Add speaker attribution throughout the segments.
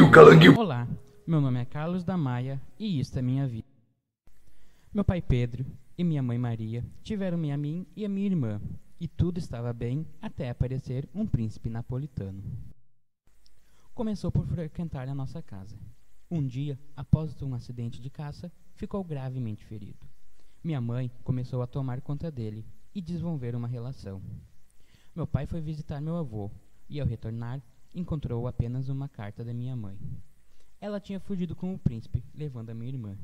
Speaker 1: Calanguinho.
Speaker 2: Olá, meu nome é Carlos da Maia e isto é minha vida. Meu pai Pedro e minha mãe Maria tiveram-me a mim e a minha irmã, e tudo estava bem até aparecer um príncipe napolitano. Começou por frequentar a nossa casa. Um dia, após um acidente de caça, ficou gravemente ferido. Minha mãe começou a tomar conta dele e desenvolver uma relação. Meu pai foi visitar meu avô e, ao retornar, encontrou apenas uma carta da minha mãe. Ela tinha fugido com o príncipe, levando a minha irmã.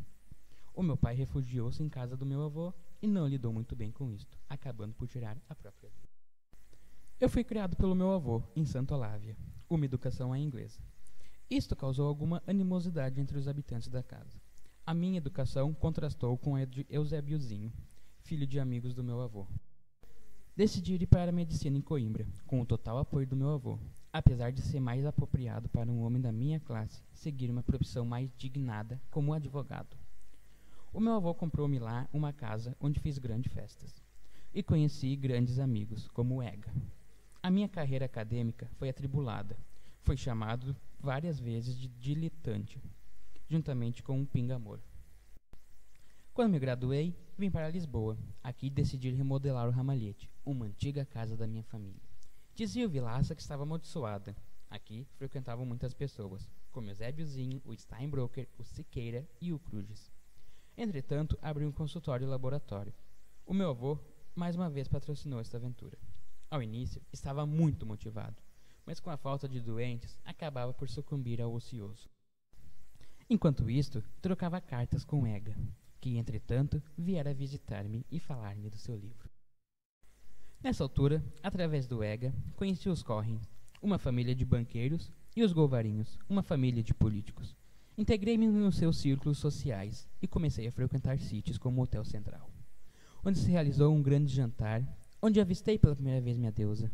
Speaker 2: O meu pai refugiou-se em casa do meu avô e não lidou muito bem com isto, acabando por tirar a própria vida. Eu fui criado pelo meu avô, em Santa Olávia, uma educação à inglesa. Isto causou alguma animosidade entre os habitantes da casa. A minha educação contrastou com a de Eusébiozinho, filho de amigos do meu avô. Decidi ir para a medicina em Coimbra, com o total apoio do meu avô, apesar de ser mais apropriado para um homem da minha classe seguir uma profissão mais dignada como advogado. O meu avô comprou-me lá uma casa onde fiz grandes festas, e conheci grandes amigos, como o Ega. A minha carreira acadêmica foi atribulada, foi chamado várias vezes de diletante, juntamente com um pinga-amor. Quando me graduei, vim para Lisboa. Aqui decidi remodelar o Ramalhete, uma antiga casa da minha família. Dizia o Vilaça que estava amaldiçoada. Aqui frequentavam muitas pessoas, como o Eusébiozinho, o Steinbroker, o Siqueira e o Cruges. Entretanto, abri um consultório e laboratório. O meu avô, mais uma vez, patrocinou esta aventura. Ao início, estava muito motivado, mas com a falta de doentes, acabava por sucumbir ao ocioso. Enquanto isto, trocava cartas com Ega, que, entretanto, viera visitar-me e falar-me do seu livro. Nessa altura, através do Ega, conheci os Correns, uma família de banqueiros, e os Golvarinhos, uma família de políticos. Integrei-me nos seus círculos sociais e comecei a frequentar sítios como o Hotel Central, onde se realizou um grande jantar, onde avistei pela primeira vez minha deusa.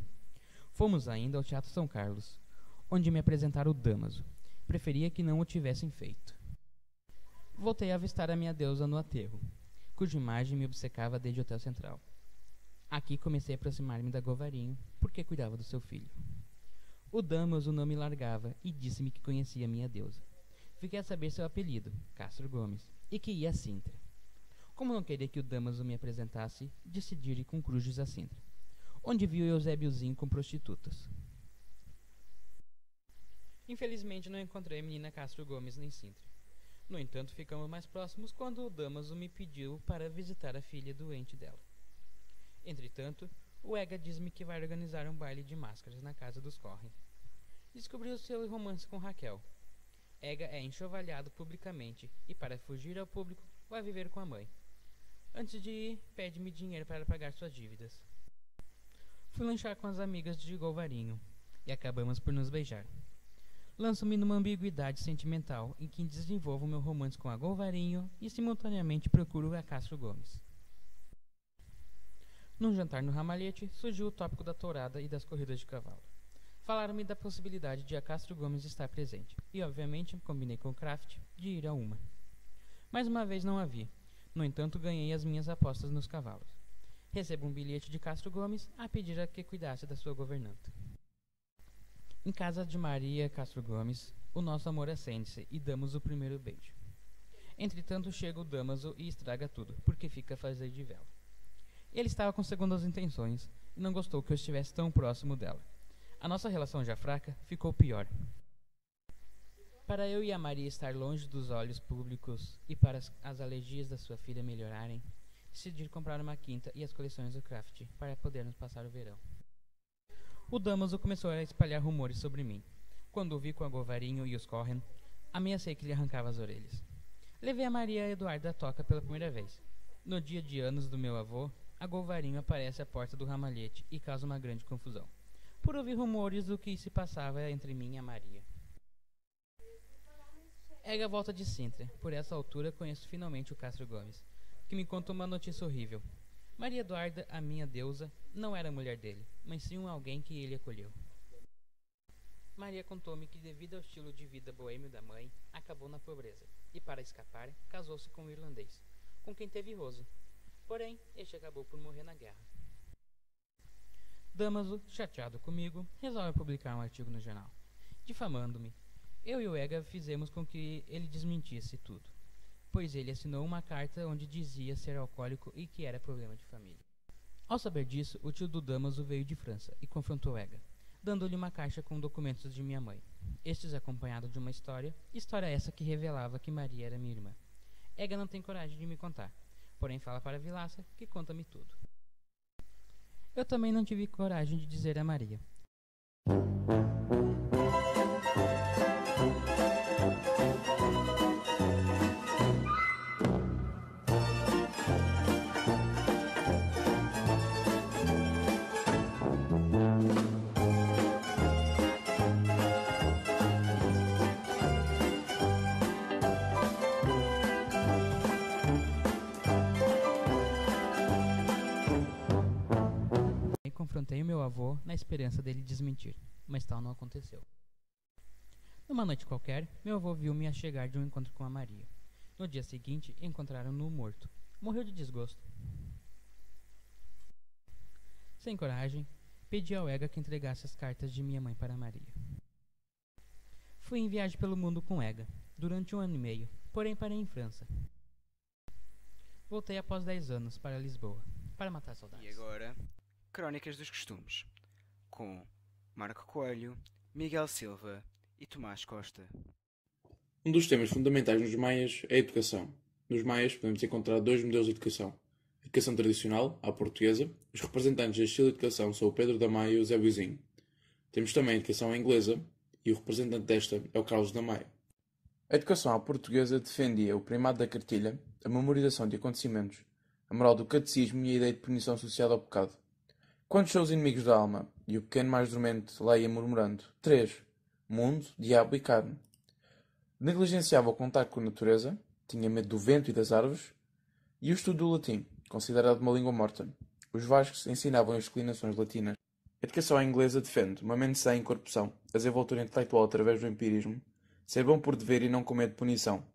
Speaker 2: Fomos ainda ao Teatro São Carlos, onde me apresentaram o Damaso. Preferia que não o tivessem feito. Voltei a avistar a minha deusa no aterro, cuja imagem me obcecava desde o Hotel Central. Aqui comecei a aproximar-me da Golvarinho, porque cuidava do seu filho. O Damaso não me largava e disse-me que conhecia minha deusa. Fiquei a saber seu apelido, Castro Gomes, e que ia a Sintra. Como não queria que o Damaso me apresentasse, decidi ir com Cruges a Sintra, onde vi o Eusébiozinho com prostitutas. Infelizmente não encontrei a menina Castro Gomes nem Sintra. No entanto, ficamos mais próximos quando o Damaso me pediu para visitar a filha doente dela. Entretanto, o Ega diz-me que vai organizar um baile de máscaras na casa dos Corren. Descobriu seu romance com Raquel. Ega é enxovalhado publicamente e, para fugir ao público, vai viver com a mãe. Antes de ir, pede-me dinheiro para pagar suas dívidas. Fui lanchar com as amigas de Golvarinho e acabamos por nos beijar. Lanço-me numa ambiguidade sentimental em que desenvolvo meu romance com a Golvarinho e simultaneamente procuro a Castro Gomes. Num jantar no Ramalhete, surgiu o tópico da tourada e das corridas de cavalo. Falaram-me da possibilidade de a Castro Gomes estar presente, e obviamente combinei com o Kraft de ir a uma. Mais uma vez não a vi, no entanto ganhei as minhas apostas nos cavalos. Recebo um bilhete de Castro Gomes a pedir a que cuidasse da sua governanta. Em casa de Maria Castro Gomes, o nosso amor acende-se e damos o primeiro beijo. Entretanto chega o Damaso e estraga tudo, porque fica a fazer de vela. Ele estava com segundas intenções e não gostou que eu estivesse tão próximo dela. A nossa relação já fraca ficou pior. Para eu e a Maria estar longe dos olhos públicos e para as alergias da sua filha melhorarem, decidi comprar uma quinta e as coleções do Kraft para podermos passar o verão. O Damaso começou a espalhar rumores sobre mim. Quando o vi com a Golvarinho e os Corren, ameacei que lhe arrancava as orelhas. Levei a Maria Eduarda à toca pela primeira vez. No dia de anos do meu avô, a Golvarinho aparece à porta do Ramalhete e causa uma grande confusão, por ouvir rumores do que se passava entre mim e a Maria. Ega volta de Sintra. Por essa altura conheço finalmente o Castro Gomes, que me conta uma notícia horrível. Maria Eduarda, a minha deusa, não era mulher dele, mas sim alguém que ele acolheu. Maria contou-me que, devido ao estilo de vida boêmio da mãe, acabou na pobreza, e para escapar, casou-se com um irlandês, com quem teve Rose. Porém, este acabou por morrer na guerra. Damaso, chateado comigo, resolve publicar um artigo no jornal, difamando-me. Eu e o Ega fizemos com que ele desmentisse tudo, pois ele assinou uma carta onde dizia ser alcoólico e que era problema de família. Ao saber disso, o tio do Damaso veio de França e confrontou Ega, dando-lhe uma caixa com documentos de minha mãe. Estes acompanhado de uma história essa que revelava que Maria era minha irmã. Ega não tem coragem de me contar, porém fala para Vilaça que conta-me tudo. Eu também não tive coragem de dizer a Maria. Confrontei o meu avô na esperança dele desmentir, mas tal não aconteceu. Numa noite qualquer, meu avô viu-me a chegar de um encontro com a Maria. No dia seguinte, encontraram-no morto. Morreu de desgosto. Sem coragem, pedi ao Ega que entregasse as cartas de minha mãe para Maria. Fui em viagem pelo mundo com Ega, durante 1 ano e meio, porém parei em França. Voltei após 10 anos para Lisboa, para matar saudades.
Speaker 3: E agora, Crónicas dos Costumes, com Marco Coelho, Miguel Silva e Tomás Costa.
Speaker 4: Um dos temas fundamentais nos maias é a educação. Nos maias podemos encontrar 2 modelos de educação. A educação tradicional, à portuguesa. Os representantes deste estilo de educação são o Pedro da Maia e o Zé Buizinho. Temos também a educação inglesa, e o representante desta é o Carlos da Maia. A educação à portuguesa defendia o primado da cartilha, a memorização de acontecimentos, a moral do catecismo e a ideia de punição associada ao pecado. Quantos são os inimigos da alma? E o pequeno mais dormente leia murmurando. 3. Mundo, diabo e carne. Negligenciava o contacto com a natureza, tinha medo do vento e das árvores, e o estudo do latim, considerado uma língua morta. Os Vascos ensinavam as declinações latinas. A educação inglesa defende uma mente sã em corpo são, a desenvoltura intelectual através do empirismo, ser bom por dever e não com medo de punição.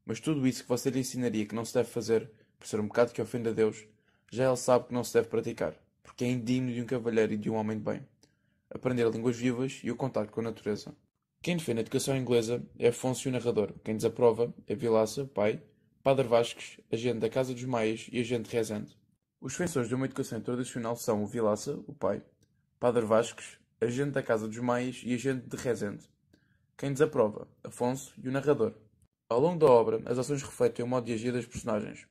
Speaker 4: Mas tudo isso que você lhe ensinaria que não se deve fazer, por ser um pecado que ofende a Deus, já ele sabe que não se deve praticar, porque é indigno de um cavalheiro e de um homem de bem. Aprender línguas vivas e o contacto com a natureza. Quem defende a educação inglesa é Afonso e o narrador. Quem desaprova é Vilaça, pai, Padre Vasques, agente da Casa dos Maias e agente Rezende. Os defensores de uma educação tradicional são o Vilaça, o pai, Padre Vasques, agente da Casa dos Maias e agente de Rezende. Quem desaprova, Afonso e o narrador. Ao longo da obra, as ações refletem o modo de agir das personagens.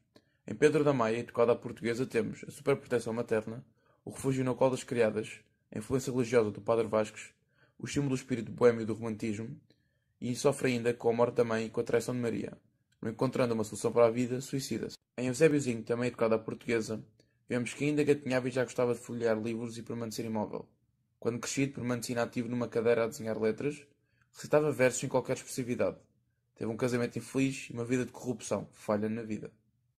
Speaker 4: Em Pedro da Maia, educado à portuguesa, temos a superproteção materna, o refúgio no colo das criadas, a influência religiosa do Padre Vasques, o símbolo do espírito boêmio do romantismo, e sofre ainda com a morte da mãe e com a traição de Maria. Não encontrando uma solução para a vida, suicida-se. Em Eusébiozinho, também educado à portuguesa, vemos que ainda gatinhava e já gostava de folhear livros e permanecer imóvel. Quando crescido, permanecia inativo numa cadeira a desenhar letras, recitava versos sem qualquer expressividade. Teve um casamento infeliz e uma vida de corrupção, falha na vida.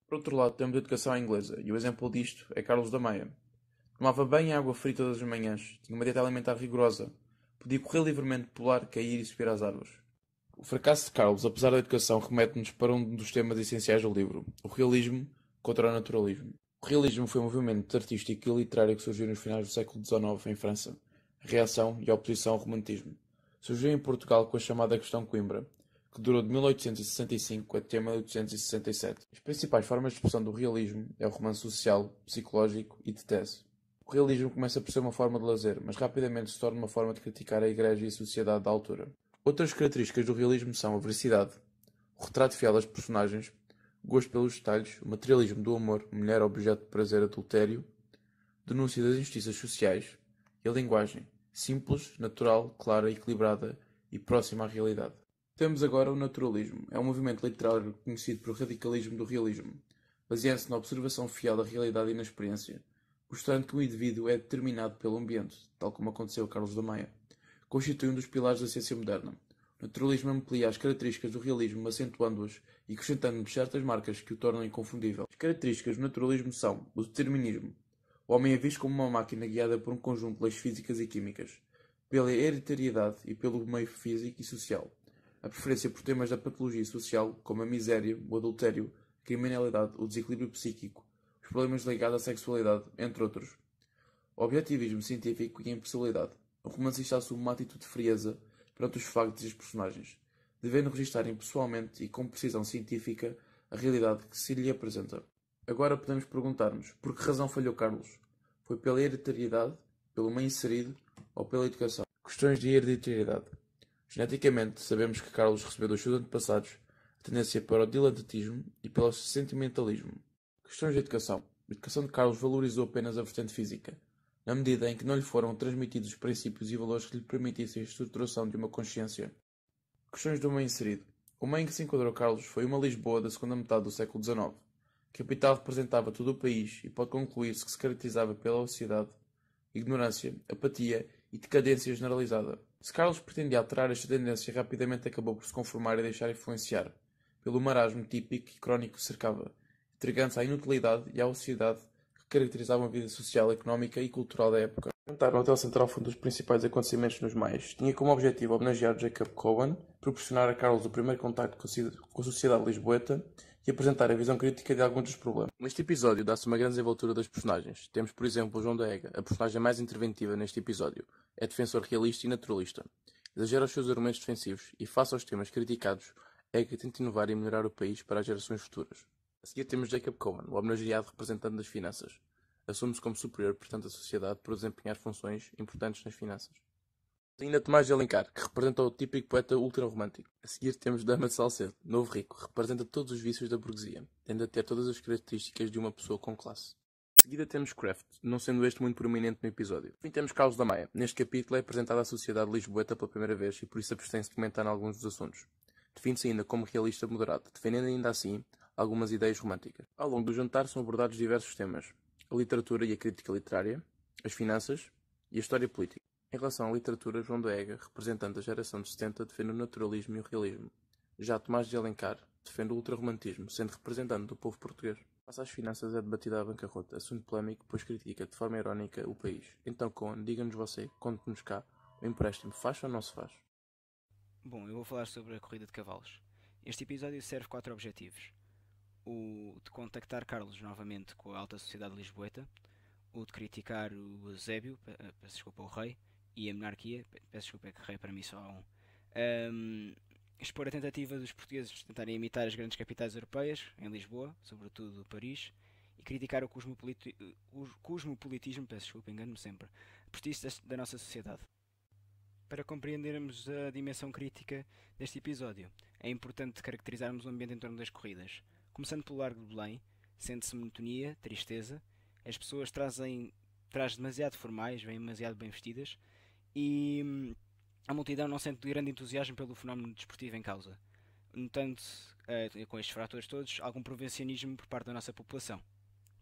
Speaker 4: Por outro lado, temos a educação à inglesa, e o exemplo disto é Carlos da Maia. Tomava banho e água fria todas as manhãs, tinha uma dieta alimentar rigorosa, podia correr livremente, pular, cair e subir às árvores. O fracasso de Carlos, apesar da educação, remete-nos para um dos temas essenciais do livro, o realismo contra o naturalismo. O realismo foi um movimento artístico e literário que surgiu nos finais do século XIX em França, a reação e a oposição ao romantismo. Surgiu em Portugal com a chamada Questão de Coimbra, que durou de 1865 até 1867. As principais formas de expressão do realismo é o romance social, psicológico e de tese. O realismo começa por ser uma forma de lazer, mas rapidamente se torna uma forma de criticar a Igreja e a sociedade da altura. Outras características do realismo são a veracidade, o retrato fiel das personagens, o gosto pelos detalhes, o materialismo do amor, mulher objeto de prazer, adultério, denúncia das injustiças sociais e a linguagem, simples, natural, clara, equilibrada e próxima à realidade. Temos agora o naturalismo. É um movimento literário conhecido por radicalismo do realismo, baseando-se na observação fiel da realidade e na experiência, mostrando que o indivíduo é determinado pelo ambiente, tal como aconteceu a Carlos da Maia. Constitui um dos pilares da ciência moderna. O naturalismo amplia as características do realismo, acentuando-as e acrescentando-lhes certas marcas que o tornam inconfundível. As características do naturalismo são o determinismo. O homem é visto como uma máquina guiada por um conjunto de leis físicas e químicas, pela hereditariedade e pelo meio físico e social. A preferência por temas da patologia social, como a miséria, o adultério, a criminalidade, o desequilíbrio psíquico, os problemas ligados à sexualidade, entre outros. o objetivismo científico e a imparcialidade. O romancista assume uma atitude de frieza perante os factos e os personagens, devendo registarem pessoalmente e com precisão científica a realidade que se lhe apresenta. Agora podemos perguntar-nos, por que razão falhou Carlos? Foi pela hereditariedade, pelo meio inserido ou pela educação? Questões de hereditariedade. Geneticamente, sabemos que Carlos recebeu dos seus antepassados a tendência para o diletantismo e pelo sentimentalismo. Questões de educação. A educação de Carlos valorizou apenas a vertente física, na medida em que não lhe foram transmitidos os princípios e valores que lhe permitissem a estruturação de uma consciência. Questões do meio inserido. O meio em que se enquadrou Carlos foi uma Lisboa da segunda metade do século XIX. A capital representava todo o país e pode concluir-se que se caracterizava pela ociosidade, ignorância, apatia e decadência generalizada. Se Carlos pretendia alterar esta tendência, rapidamente acabou por se conformar e deixar influenciar pelo marasmo típico e crónico que cercava, entregando-se à inutilidade e à ociosidade que caracterizavam a vida social, económica e cultural da época. O Hotel Central foi um dos principais acontecimentos nos Maias. Tinha como objetivo homenagear Jacob Cohen, proporcionar a Carlos o primeiro contacto com a sociedade lisboeta e apresentar a visão crítica de alguns dos problemas. Neste episódio dá-se uma grande desenvoltura das personagens. Temos, por exemplo, o João da Ega, a personagem mais interventiva neste episódio. É defensor realista e naturalista. Exagera os seus argumentos defensivos e, face aos temas criticados, Ega tenta inovar e melhorar o país para as gerações futuras. A seguir temos Jacob Cohen, o homenageado representante das finanças. Assume-se como superior perante a sociedade por desempenhar funções importantes nas finanças. Ainda Tomás de Alencar, que representa o típico poeta ultra-romântico. A seguir temos Dama de Salcedo, novo rico, representa todos os vícios da burguesia, tende a ter todas as características de uma pessoa com classe. A seguida temos Kraft, não sendo este muito prominente no episódio. Enfim temos Carlos da Maia. Neste capítulo é apresentada a sociedade lisboeta pela primeira vez e por isso abstém-se de comentar em alguns dos assuntos. Define-se ainda como realista moderado, defendendo ainda assim algumas ideias românticas. Ao longo do jantar são abordados diversos temas: a literatura e a crítica literária, as finanças e a história política. Em relação à literatura, João da Ega, representante da geração de 70, defende o naturalismo e o realismo. Já Tomás de Alencar defende o ultrarromantismo, sendo representante do povo português. Face às finanças é debatida a bancarrota, assunto polémico, pois critica de forma irónica o país. Então, Cohen, diga-nos você, conte-nos cá, o empréstimo faz ou não se faz?
Speaker 3: Bom, eu vou falar sobre a corrida de cavalos. Este episódio serve 4 objetivos. O de contactar Carlos novamente com a alta sociedade lisboeta, o de criticar o Eusébio, peço desculpa, o rei, e a monarquia, peço desculpa, é que rei para mim só há um. Expor a tentativa dos portugueses de tentarem imitar as grandes capitais europeias, em Lisboa, sobretudo Paris, e criticar o cosmopolitismo, peço desculpa, engano-me sempre, prestígio da nossa sociedade. Para compreendermos a dimensão crítica deste episódio, é importante caracterizarmos o ambiente em torno das corridas. Começando pelo Largo de Belém, sente-se monotonia, tristeza, as pessoas trazem trajes demasiado formais, vêm demasiado bem vestidas, e a multidão não sente grande entusiasmo pelo fenómeno desportivo em causa, notando, com estes fatores todos, algum provincianismo por parte da nossa população.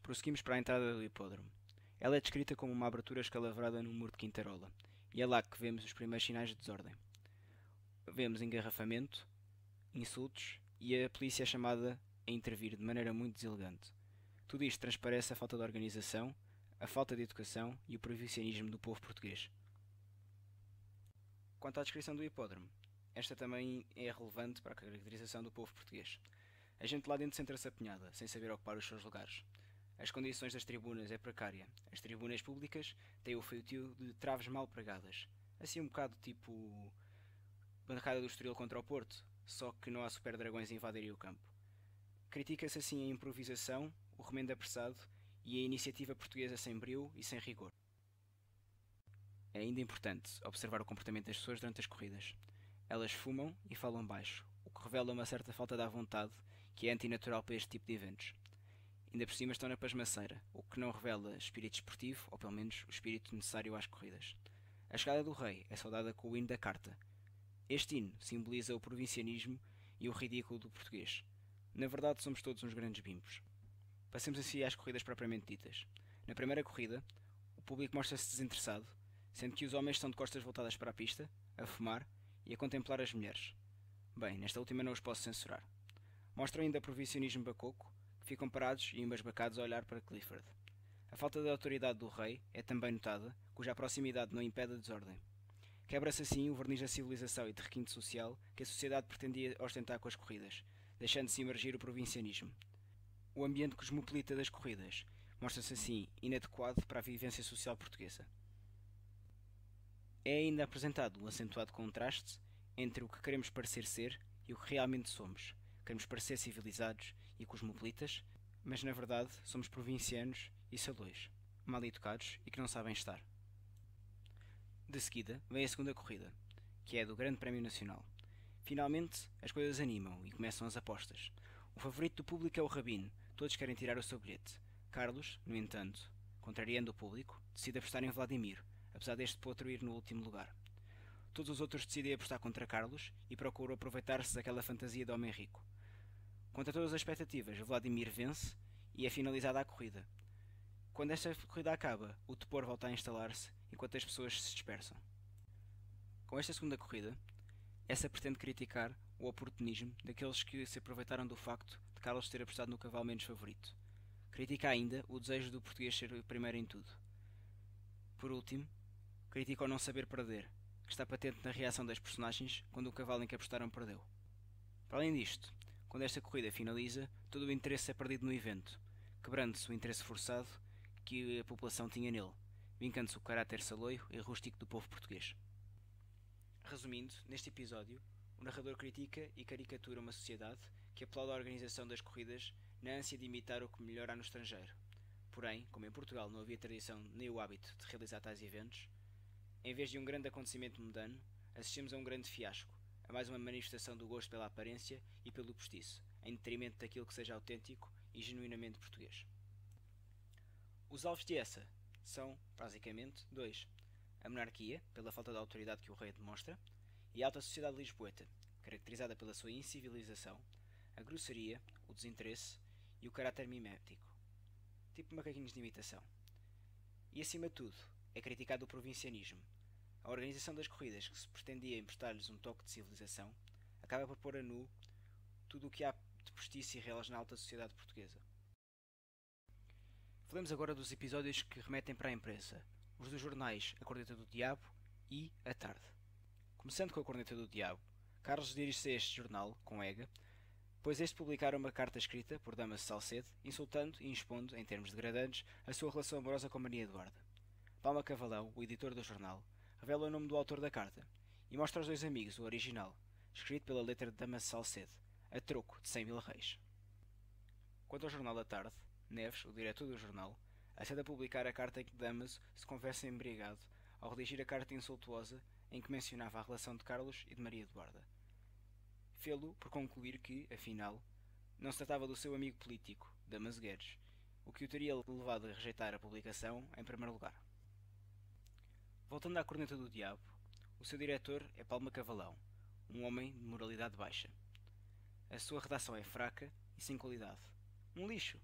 Speaker 3: Prosseguimos para a entrada do hipódromo. Ela é descrita como uma abertura escalavrada no muro de Quintarola, e é lá que vemos os primeiros sinais de desordem. Vemos engarrafamento, insultos, e a polícia é chamada a intervir de maneira muito deselegante. Tudo isto transparece a falta de organização, a falta de educação e o provincianismo do povo português. Quanto à descrição do hipódromo, esta também é relevante para a caracterização do povo português. A gente lá dentro senta-se apinhada, sem saber ocupar os seus lugares. As condições das tribunas é precária. As tribunas públicas têm o feitio de traves mal pregadas. Assim um bocado tipo bancada do Estoril contra o Porto, só que não há super dragões a invadirem o campo. Critica-se assim a improvisação, o remendo apressado e a iniciativa portuguesa sem brio e sem rigor. É ainda importante observar o comportamento das pessoas durante as corridas. Elas fumam e falam baixo, o que revela uma certa falta de vontade que é antinatural para este tipo de eventos. Ainda por cima estão na pasmaceira, o que não revela espírito esportivo, ou pelo menos o espírito necessário às corridas. A chegada do rei é saudada com o hino da carta. Este hino simboliza o provincianismo e o ridículo do português. Na verdade, somos todos uns grandes bimbos. Passemos assim às corridas propriamente ditas. Na primeira corrida, o público mostra-se desinteressado, sendo que os homens estão de costas voltadas para a pista, a fumar e a contemplar as mulheres. Bem, nesta última não os posso censurar. Mostram ainda provincianismo bacoco, que ficam parados e embasbacados a olhar para Clifford. A falta de autoridade do rei é também notada, cuja proximidade não impede a desordem. Quebra-se assim o verniz da civilização e de requinte social que a sociedade pretendia ostentar com as corridas, deixando-se emergir o provincianismo. O ambiente cosmopolita das corridas mostra-se assim inadequado para a vivência social portuguesa. É ainda apresentado um acentuado contraste entre o que queremos parecer ser e o que realmente somos. Queremos parecer civilizados e cosmopolitas, mas na verdade somos provincianos e salões, mal educados e que não sabem estar. De seguida vem a segunda corrida, que é a do Grande Prémio Nacional. Finalmente as coisas animam e começam as apostas. O favorito do público é o Rabino, todos querem tirar o seu bilhete. Carlos, no entanto, contrariando o público, decide apostar em Vladimir, apesar deste potro ir no último lugar. Todos os outros decidem apostar contra Carlos e procuram aproveitar-se daquela fantasia de homem rico. Contra todas as expectativas, Vladimir vence e é finalizada a corrida. Quando esta corrida acaba, o tepor volta a instalar-se enquanto as pessoas se dispersam. Com esta segunda corrida, essa pretende criticar o oportunismo daqueles que se aproveitaram do facto de Carlos ter apostado no cavalo menos favorito. Critica ainda o desejo do português ser o primeiro em tudo. Por último, critica o não saber perder, que está patente na reação das personagens quando o cavalo em que apostaram perdeu. Para além disto, quando esta corrida finaliza, todo o interesse é perdido no evento, quebrando-se o interesse forçado que a população tinha nele, vincando-se o caráter saloio e rústico do povo português. Resumindo, neste episódio, o narrador critica e caricatura uma sociedade que aplaude a organização das corridas na ânsia de imitar o que melhor há no estrangeiro. Porém, como em Portugal não havia tradição nem o hábito de realizar tais eventos, em vez de um grande acontecimento mundano, assistimos a um grande fiasco, a mais uma manifestação do gosto pela aparência e pelo postiço, em detrimento daquilo que seja autêntico e genuinamente português. Os alvos de essa são, basicamente, dois: a monarquia, pela falta de autoridade que o rei demonstra, e a alta sociedade lisboeta, caracterizada pela sua incivilização, a grosseria, o desinteresse e o caráter mimético, tipo macaquinhos de imitação. E acima de tudo, é criticado o provincianismo. A organização das corridas, que se pretendia emprestar-lhes um toque de civilização, acaba por pôr a nu tudo o que há de postiço e reles na alta sociedade portuguesa. Falemos agora dos episódios que remetem para a imprensa, os dos jornais A Corneta do Diabo e A Tarde. Começando com A Corneta do Diabo, Carlos dirige-se a este jornal, com Ega, pois este publicara uma carta escrita por Damaso Salcedo, insultando e expondo, em termos degradantes, a sua relação amorosa com Maria Eduarda. Palma Cavalão, o editor do jornal, revela o nome do autor da carta e mostra aos dois amigos o original, escrito pela letra de Damaso Salcedo, a troco de 100 mil reis. Quanto ao jornal da tarde, Neves, o diretor do jornal, acede a publicar a carta em que Damaso se confessa embriagado ao redigir a carta insultuosa em que mencionava a relação de Carlos e de Maria Eduarda. Fê-lo por concluir que, afinal, não se tratava do seu amigo político, Damaso Guedes, o que o teria levado a rejeitar a publicação em primeiro lugar. Voltando à Corneta do Diabo, o seu diretor é Palma Cavalão, um homem de moralidade baixa. A sua redação é fraca e sem qualidade. Um lixo.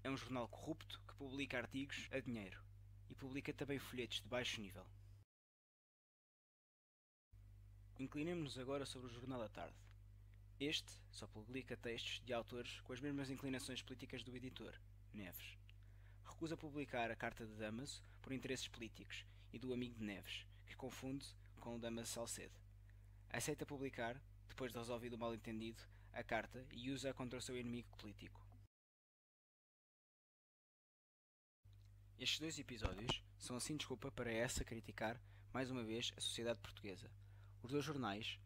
Speaker 3: É um jornal corrupto que publica artigos a dinheiro e publica também folhetos de baixo nível. Inclinemos-nos agora sobre o Jornal da Tarde. Este só publica textos de autores com as mesmas inclinações políticas do editor, Neves. Recusa publicar a carta de Damaso por interesses políticos e do amigo de Neves, que confunde com o Damaso Salcedo. Aceita publicar, depois de resolvido o mal-entendido, a carta e usa-a contra o seu inimigo político. Estes dois episódios são assim desculpa para essa criticar, mais uma vez, a sociedade portuguesa. Os dois jornais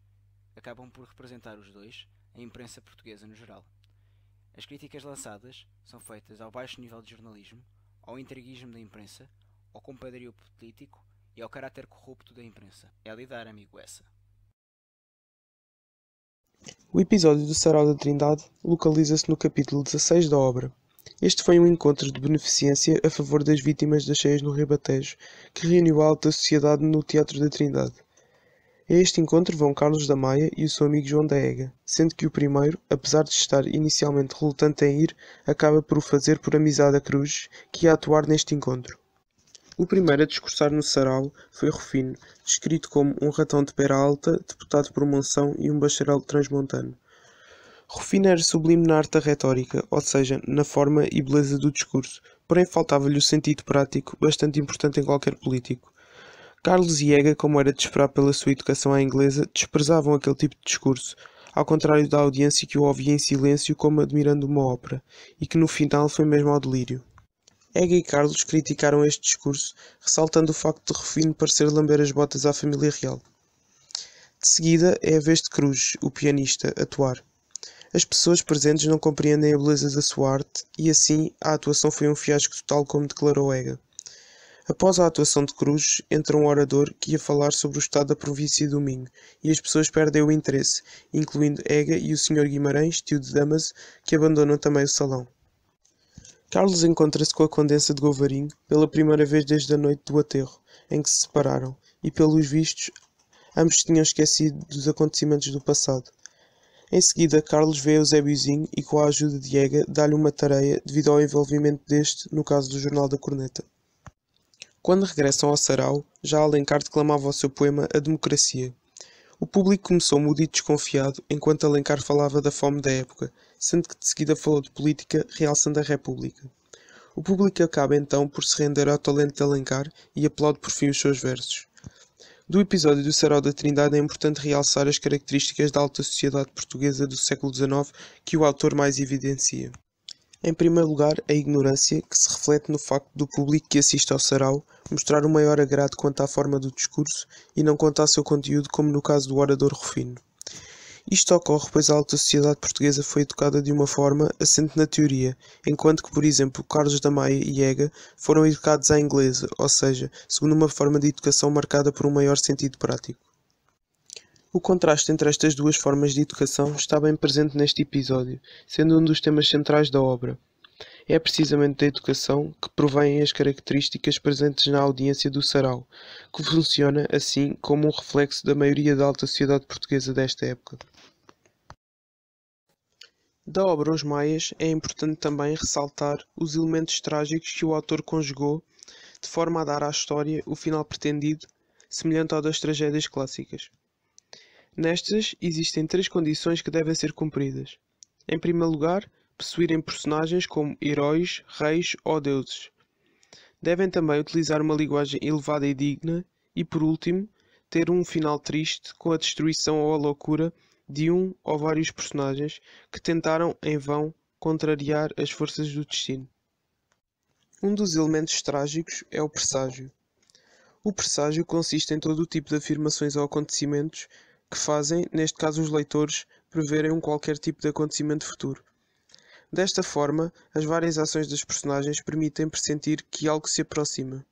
Speaker 3: acabam por representar os dois, a imprensa portuguesa no geral. As críticas lançadas são feitas ao baixo nível de jornalismo, ao intriguismo da imprensa, ao compadrio político e ao caráter corrupto da imprensa. É a lidar, amigo, essa.
Speaker 5: O episódio do Sarau da Trindade localiza-se no capítulo 16 da obra. Este foi um encontro de beneficência a favor das vítimas das cheias no Ribatejo, que reuniu a alta sociedade no Teatro da Trindade. A este encontro vão Carlos da Maia e o seu amigo João da Ega, sendo que o primeiro, apesar de estar inicialmente relutante em ir, acaba por o fazer por amizade a Cruz, que ia atuar neste encontro. O primeiro a discursar no sarau foi Rufino, descrito como um ratão de pera alta, deputado por Monção e um bacharel transmontano. Rufino era sublime na arte da retórica, ou seja, na forma e beleza do discurso, porém faltava-lhe o sentido prático, bastante importante em qualquer político. Carlos e Ega, como era de esperar pela sua educação à inglesa, desprezavam aquele tipo de discurso, ao contrário da audiência que o ouvia em silêncio como admirando uma ópera, e que no final foi mesmo ao delírio. Ega e Carlos criticaram este discurso, ressaltando o facto de Rufino parecer lamber as botas à família real. De seguida é a vez de Cruz, o pianista, atuar. As pessoas presentes não compreendem a beleza da sua arte e assim a atuação foi um fiasco total, como declarou Ega. Após a atuação de Cruz, entra um orador que ia falar sobre o estado da província do Minho e as pessoas perdem o interesse, incluindo Ega e o Sr. Guimarães, tio de Damaso, que abandonam também o salão. Carlos encontra-se com a Condessa de Govarinho pela primeira vez desde a noite do aterro, em que se separaram, e pelos vistos ambos tinham esquecido dos acontecimentos do passado. Em seguida, Carlos vê Eusébiozinho e, com a ajuda de Ega, dá-lhe uma tarefa devido ao envolvimento deste no caso do Jornal da Corneta. Quando regressam ao sarau, já Alencar declamava o seu poema A Democracia. O público começou mudo e desconfiado enquanto Alencar falava da fome da época, sendo que de seguida falou de política, realçando a República. O público acaba então por se render ao talento de Alencar e aplaude por fim os seus versos. Do episódio do Sarau da Trindade é importante realçar as características da alta sociedade portuguesa do século XIX que o autor mais evidencia. Em primeiro lugar, a ignorância, que se reflete no facto do público que assiste ao sarau mostrar o maior agrado quanto à forma do discurso e não quanto ao seu conteúdo, como no caso do orador Rufino. Isto ocorre pois a alta sociedade portuguesa foi educada de uma forma assente na teoria, enquanto que, por exemplo, Carlos da Maia e Ega foram educados à inglesa, ou seja, segundo uma forma de educação marcada por um maior sentido prático. O contraste entre estas duas formas de educação está bem presente neste episódio, sendo um dos temas centrais da obra. É precisamente da educação que provêm as características presentes na audiência do sarau, que funciona, assim, como um reflexo da maioria da alta sociedade portuguesa desta época. Da obra Os Maias é importante também ressaltar os elementos trágicos que o autor conjugou, de forma a dar à história o final pretendido, semelhante ao das tragédias clássicas. Nestas, existem 3 condições que devem ser cumpridas. Em primeiro lugar, possuírem personagens como heróis, reis ou deuses. Devem também utilizar uma linguagem elevada e digna e, por último, ter um final triste com a destruição ou a loucura de um ou vários personagens que tentaram, em vão, contrariar as forças do destino. Um dos elementos trágicos é o presságio. O presságio consiste em todo o tipo de afirmações ou acontecimentos que fazem, neste caso os leitores, preverem um qualquer tipo de acontecimento futuro. Desta forma, as várias ações das personagens permitem pressentir que algo se aproxima.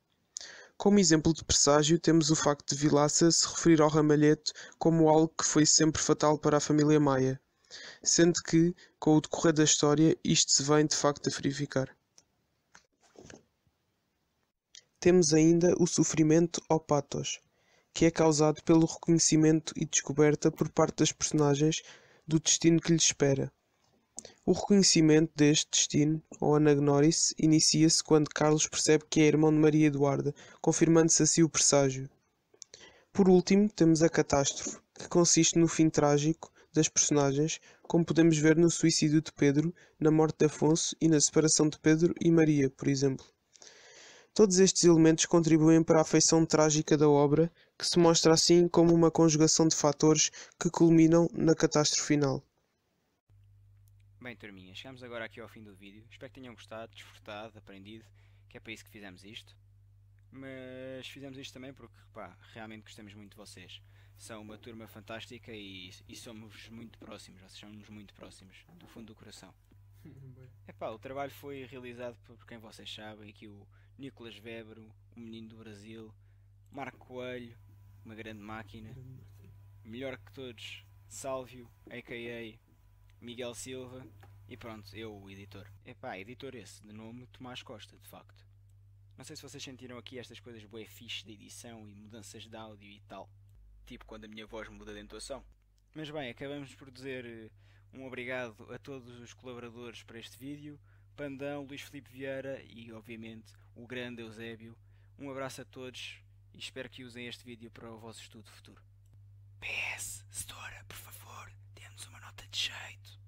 Speaker 5: Como exemplo de presságio, temos o facto de Vilaça se referir ao ramalhete como algo que foi sempre fatal para a família Maia, sendo que, com o decorrer da história, isto se vem de facto a verificar. Temos ainda o sofrimento ou pathos, que é causado pelo reconhecimento e descoberta por parte das personagens do destino que lhes espera. O reconhecimento deste destino, ou anagnórice, inicia-se quando Carlos percebe que é irmão de Maria Eduarda, confirmando-se assim o presságio. Por último, temos a catástrofe, que consiste no fim trágico das personagens, como podemos ver no suicídio de Pedro, na morte de Afonso e na separação de Pedro e Maria, por exemplo. Todos estes elementos contribuem para a feição trágica da obra, que se mostra assim como uma conjugação de fatores que culminam na catástrofe final.
Speaker 3: Bem, turminha, chegamos agora aqui ao fim do vídeo. Espero que tenham gostado, desfrutado, aprendido, que é para isso que fizemos isto. Mas fizemos isto também porque, pá, realmente gostamos muito de vocês. São uma turma fantástica e somos muito próximos, vocês são-nos muito próximos, do fundo do coração. Epá, o trabalho foi realizado por quem vocês sabem, aqui o Nicolas Weber, o menino do Brasil, Marco Coelho, uma grande máquina, melhor que todos, Sálvio, a.k.a. Miguel Silva e pronto, eu o editor. Epá, editor esse, de nome Tomás Costa, de facto. Não sei se vocês sentiram aqui estas coisas bué fixe de edição e mudanças de áudio e tal. Tipo quando a minha voz muda de entoação. Mas bem, acabamos por dizer um obrigado a todos os colaboradores para este vídeo. Pandão, Luís Filipe Vieira e obviamente o grande Eusébio. Um abraço a todos e espero que usem este vídeo para o vosso estudo futuro. PS, setora, por favor, dê-nos uma nota de jeito.